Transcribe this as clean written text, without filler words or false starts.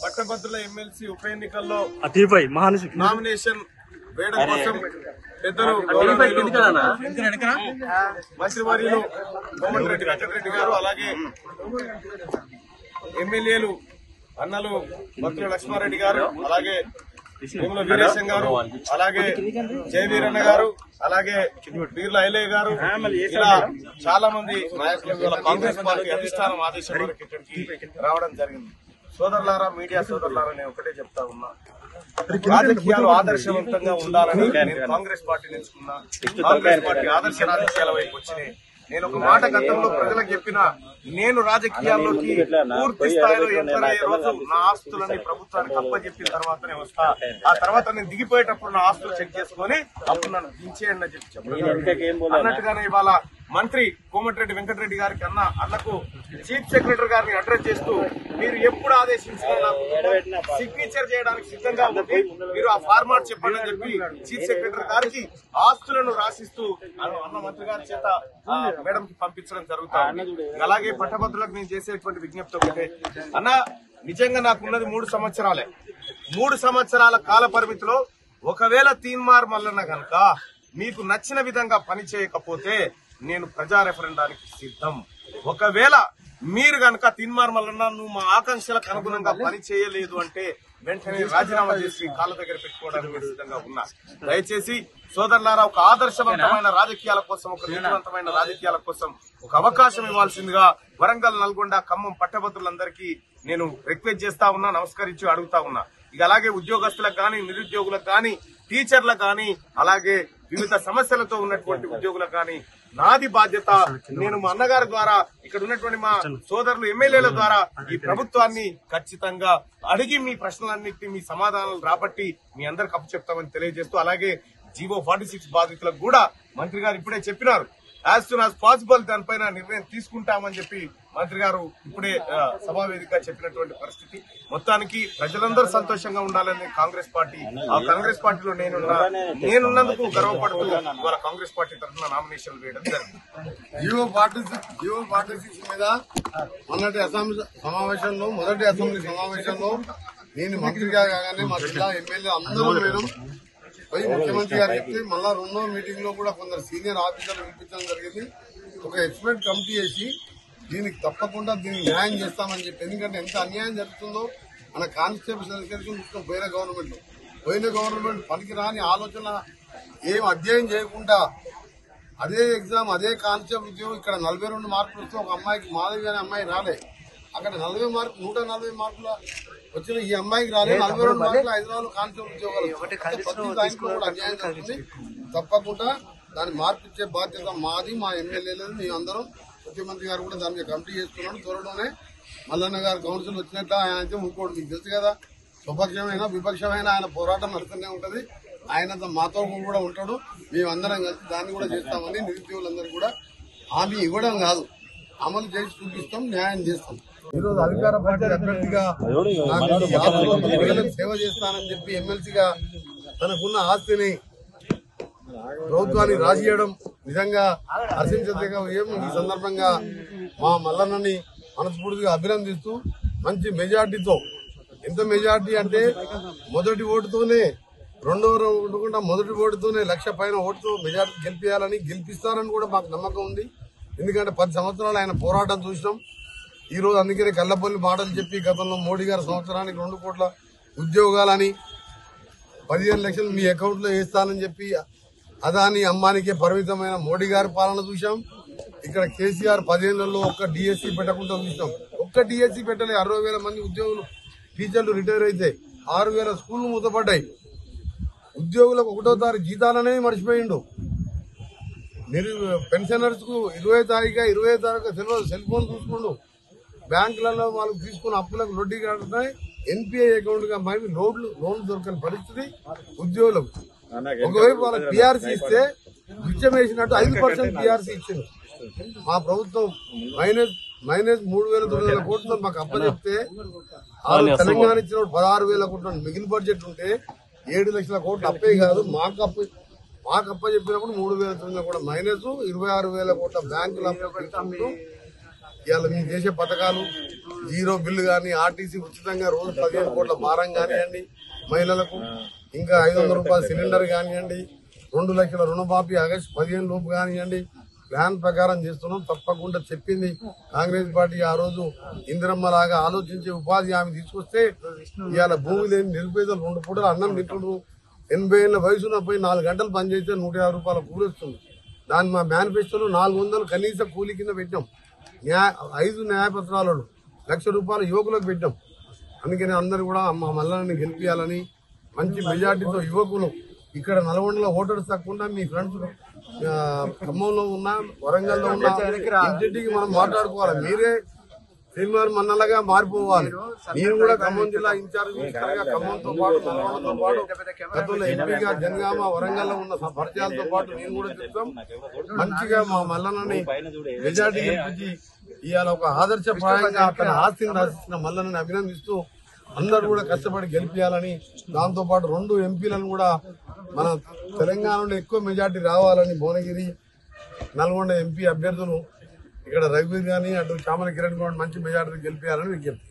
పట్టభద్రుల ఎమ్మెల్సీ ఉప ఎన్నికల్లో నామినేషన్ వేయడం కోసం పెద్దలు మంత్రివర్యులు కోమటిరెడ్డి వెంకటరెడ్డి గారు, అలాగే ఎమ్మెల్యేలు అన్నలు భక్తుల లక్ష్మారెడ్డి గారు, అలాగే వేముల వీరేశం గారు, అలాగే జయవీరన్న గారు, అలాగే బీర్ల ఐలయ్య గారు, ఇలా చాలా మంది నాయకులు కాంగ్రెస్ పార్టీ అధిష్టానం ఆదేశం మేరకు ఇక్కడికి రావడం జరిగింది. సోదరులారా, మీడియా సోదరులారా, నేను ఒకటే చెప్తా ఉన్నా, రాజకీయాలు ఆదర్శవంతంగా ఉండాలని నేను కాంగ్రెస్ పార్టీని ఎంచుకున్నా. కాంగ్రెస్ పార్టీ ఆదర్శ రాజకీయాల వైపు వచ్చినాయి. నేను ఒక మాట గతంలో ప్రజలకు చెప్పిన, నేను రాజకీయాల్లోకి పూర్తి స్థాయిలో ఎంటర్ అయ్యే రోజు నా ఆస్తులని ప్రభుత్వానికి అప్పచెప్పిన తర్వాతనే వస్తా. ఆ తర్వాత నేను దిగిపోయేటప్పుడు నా ఆస్తులు చెక్ చేసుకుని అప్పుడు నన్ను దించేయండి అని చెప్పి అన్నట్టుగానే ఇవాళ మంత్రి కోమటిరెడ్డి వెంకటరెడ్డి గారికి అన్నకు చీఫ్ సెక్రటరీ గారిని అడ్రస్ చేస్తూ, మీరు ఎప్పుడు ఆదేశించినా నాకు సిగ్నేచర్ చేయడానికి సిద్ధంగా ఉంది, మీరు ఆ ఫార్మాట్ చెప్పండి అని చెప్పి చీఫ్ సెక్రటరీ గారికి ఆస్తులను రాసిస్తూ అన్న మంత్రి గారి చేత మేడం కి పంపించడం జరుగుతుంది. అలాగే పట్టభద్రులకు నేను చేసేటువంటి విజ్ఞప్తి ఒకటే, అన్న నిజంగా నాకున్నది 3 సంవత్సరాలే. 3 సంవత్సరాల కాల పరిమితిలో ఒకవేళ తీన్మార్ మల్లన్న గనక మీకు నచ్చిన విధంగా పని చేయకపోతే నేను ప్రజా రెఫరెండానికి సిద్ధం. ఒకవేళ మీరు గనక తీన్మార్ మల్లన్న నువ్వు మా ఆకాంక్షలకు అనుగుణంగా పని చేయలేదు అంటే వెంటనే రాజీనామా చేసి కాళ్ళ దగ్గర పెట్టుకోవడానికి సిద్ధంగా ఉన్నా. దయచేసి సోదరులారా, ఒక ఆదర్శవంతమైన రాజకీయాల కోసం, ఒక నీతివంతమైన రాజకీయాల కోసం ఒక అవకాశం ఇవ్వాల్సిందిగా వరంగల్, నల్గొండ, ఖమ్మం పట్టభద్రులందరికీ నేను రిక్వెస్ట్ చేస్తా ఉన్నా, నమస్కరించి అడుగుతా ఉన్నా. ఇక అలాగే ఉద్యోగస్తులకు కానీ, నిరుద్యోగులకు కానీ, టీచర్లకు కానీ, అలాగే వివిధ సమస్యలతో ఉన్నటువంటి ఉద్యోగులకు కానీ నాది బాధ్యత. నేను మా అన్నగారి ద్వారా, ఇక్కడ ఉన్నటువంటి మా సోదరులు ఎమ్మెల్యేల ద్వారా ఈ ప్రభుత్వాన్ని ఖచ్చితంగా అడిగి మీ ప్రశ్నలన్నింటినీ మీ సమాధానాలు రాబట్టి మీ అందరికి అప్పు చెప్తామని తెలియజేస్తూ, అలాగే జీవో 46 బాధితులకు కూడా మంత్రి గారు ఇప్పుడే చెప్పినారు, యాజ్ సూన్ యాజ్ పాసిబుల్ దానిపైన నిర్ణయం తీసుకుంటామని చెప్పి మంత్రి గారు ఇప్పుడే సభావేదికగా చెప్పినటువంటి పరిస్థితి. మొత్తానికి ప్రజలందరూ సంతోషంగా ఉండాలని కాంగ్రెస్ పార్టీ, ఆ కాంగ్రెస్ పార్టీలో నేనున్నందుకు గర్వపడుతూ ఇవాళ కాంగ్రెస్ పార్టీ తరఫున నామినేషన్ వేయడం జరిగింది. జీవో 46 మీద మొదటి అసెంబ్లీ సమావేశంలో నేను మంత్రిగా కాగానే మా జిల్లా ఎమ్మెల్యే అందరూ మేడం పోయి ముఖ్యమంత్రి గారు చెప్తే మళ్ళా 2వ మీటింగ్ లో కూడా కొందరు సీనియర్ ఆఫీసర్లు పిలిపించడం జరిగింది. ఒక ఎక్స్పర్ట్ కమిటీ చేసి దీనికి తప్పకుండా దీన్ని న్యాయం చేస్తామని చెప్పి, ఎందుకంటే ఎంత అన్యాయం జరుగుతుందో మన కానిస్టేబుల్ ఎలక్షన్ చూసుకుని పోయిన గవర్నమెంట్ పనికి రాని ఆలోచన ఏం అధ్యయనం చేయకుండా అదే ఎగ్జామ్, అదే కానిస్టేబుల్ ఉద్యోగం ఇక్కడ 42 మార్కులు వస్తే ఒక అమ్మాయికి, మాధవి అనే అమ్మాయి రాలే, అక్కడ 140 మార్కుల వచ్చిన ఈ అమ్మాయికి రాలేదు. 42 మార్కులు హైదరాబాద్ లో కానిస్టేబుల్ ఉద్యోగాలు అన్యాయం జరుగుతుంది. తప్పకుండా దాన్ని మార్పిచ్చే బాధ్యత మాది, మా ఎమ్మెల్యేలు, మేము అందరం. ముఖ్యమంత్రి గారు కూడా దాని మీద కమిటీ చేస్తున్నాడు. త్వరలోనే మల్లన్న గారు కౌన్సిల్ వచ్చినట్టు ఆయన అయితే ఇంకోటి మీకు తెలుసు కదా, స్వపక్షమైనా విపక్షమైనా ఆయన పోరాటం నడుస్తూనే ఉంటది. ఆయన మాతో కూడా ఉంటాడు. మేమందరం కలిసి దాన్ని కూడా చేస్తామని నిరుద్యోగులందరూ కూడా హామీ ఇవ్వడం కాదు, అమలు చేసి చూపిస్తాం, న్యాయం చేస్తాం. ఈరోజు అధికార పార్టీ అభ్యర్థిగా ప్రజలకు సేవ చేస్తానని చెప్పి ఎమ్మెల్సీగా తనకున్న ఆస్తిని ప్రభుత్వాన్ని రాసియడం నిజంగా హర్షించదగ్గ విషయం. ఈ సందర్భంగా మా మల్లన్నని మనస్ఫూర్తిగా అభినందిస్తూ మంచి మెజార్టీతో, ఎంత మెజార్టీ అంటే మొదటి ఓటుతోనే, రెండవ ఓటుకుండా మొదటి ఓటుతోనే 1,00,000 పైన ఓటుతో మెజార్టీ గెలిపించాలని, గెలిపిస్తారని కూడా మాకు నమ్మకం ఉంది. ఎందుకంటే 10 సంవత్సరాలు ఆయన పోరాటం చూసినాం. ఈ రోజు అందుకనే కల్లపల్లి మాటలు చెప్పి గతంలో మోడీ గారు సంవత్సరానికి 2 కోట్ల ఉద్యోగాలని 15 లక్షలు మీ అకౌంట్ లో వేస్తానని చెప్పి అదాని అంబానీకే పరిమితమైన మోడీ గారి పాలన చూసాం. ఇక్కడ కేసీఆర్ 10 ఏళ్లలో ఒక్క డిఎస్సీ పెట్టకుండా చూసాం. ఒక్క డిఎస్సీ పెట్టలే. 60,000 మంది ఉద్యోగులు, టీచర్లు రిటైర్ అయితే 6,000 స్కూళ్లు మూతపడ్డాయి. ఉద్యోగులకు 1వ తారీఖు జీతాలనే మర్చిపోయిండు. పెన్షనర్స్ కు 20వ తారీఖు సెల్ ఫోన్ చూసుకుండు. బ్యాంకులలో వాళ్ళకి తీసుకున్న అప్పులకు వడ్డీ కడుతున్నాయి. ఎన్పిఐ అకౌంట్ గా మరి లోన్లు దొరకని పరిస్థితి ఉద్యోగులకు. ఒకవైపు వాళ్ళకి పిఆర్సీ ఇస్తే బిచ్చం వేసినట్టు 5% పిఆర్సీ ఇచ్చింది. మా ప్రభుత్వం మైనస్ 3,900 కోట్లు మాకు అప్పచెప్తే తెలంగాణ ఇచ్చిన 16,000 కోట్లు మిగిలిన బడ్జెట్ ఉంటే 7 లక్షల కోట్లు అప్పే కాదు మాకు అప్ప చెప్పినప్పుడు 3,900 కూడా మైనస్ 26,000 కోట్ల బ్యాంకులు అప్పు పెట్టుకుంటూ ఇవాళ మేము చేసే పథకాలు జీరో బిల్లు కానీ, ఆర్టీసీ ఉచితంగా రోజు 15 కోట్ల భారం కానివ్వండి మహిళలకు, ఇంకా 500 రూపాయల సిలిండర్ కానివ్వండి, 2 లక్షల రుణమాఫీ ఆగస్టు 15 లోపు కానివ్వండి, ప్లాన్ ప్రకారం చేస్తున్నాం. తప్పకుండా చెప్పింది కాంగ్రెస్ పార్టీ ఆ రోజు ఇందిరమ్మ లాగా ఆలోచించి ఉపాధి హామీ తీసుకొస్తే ఇవాళ భూమి లేని నిరుపేదలు 2 పూటలు అన్నం తింటున్నారు. 80 ఏళ్ల వయసున పోయి 4 గంటలు పనిచేస్తే 150 రూపాయల కూలి వస్తుంది. దాన్ని మా మేనిఫెస్టోలో 400 కనీస కూలి కింద పెట్టాం. 5 న్యాయపత్రాలు 1,00,000 రూపాయలు యువకులకు పెట్టాం. అందుకని అందరూ కూడా మా మల్లన్నని గెలిపించాలని, మంచి మెజార్టీతో యువకులు ఇక్కడ నల్గొండలో ఓటర్స్ తక్కువ మీ ఫ్రెండ్స్ ఖమ్మంలో ఉన్నా, వరంగల్లో ఉన్నా, ఇంటింటికి మనం మాట్లాడుకోవాలి. మీరే శ్రీనివారి మన్నలాగా మారిపోవాలి. మీరు కూడా ఖమ్మం జిల్లా ఇన్ఛార్జ్ మినిస్టర్గా ఖమ్మంతో పాటు, నల్గొండతో పాటు, గతంలో ఎంపీగా జనగామ, వరంగల్లో ఉన్న పరిచయాలతో పాటు నేను కూడా చెప్తాం. మంచిగా మా మల్లన్నని మెజార్టీ గెలిపించి ఇవాళ ఒక ఆదర్శప్రాయంగా అతని ఆస్తిని రాసిస్తున్న మల్లన్నని అభినందిస్తూ అందరూ కూడా కష్టపడి గెలిపించాలని, దాంతో పాటు 2 ఎంపీలను కూడా మన తెలంగాణలో ఎక్కువ మెజార్టీ రావాలని భువనగిరి, నల్గొండ ఎంపీ అభ్యర్థులు ఇక్కడ రఘువీర్ గాని, అటు చామల కిరణ్ కూడా మంచి మెజార్టీ గెలిపించాలని విజ్ఞప్తి.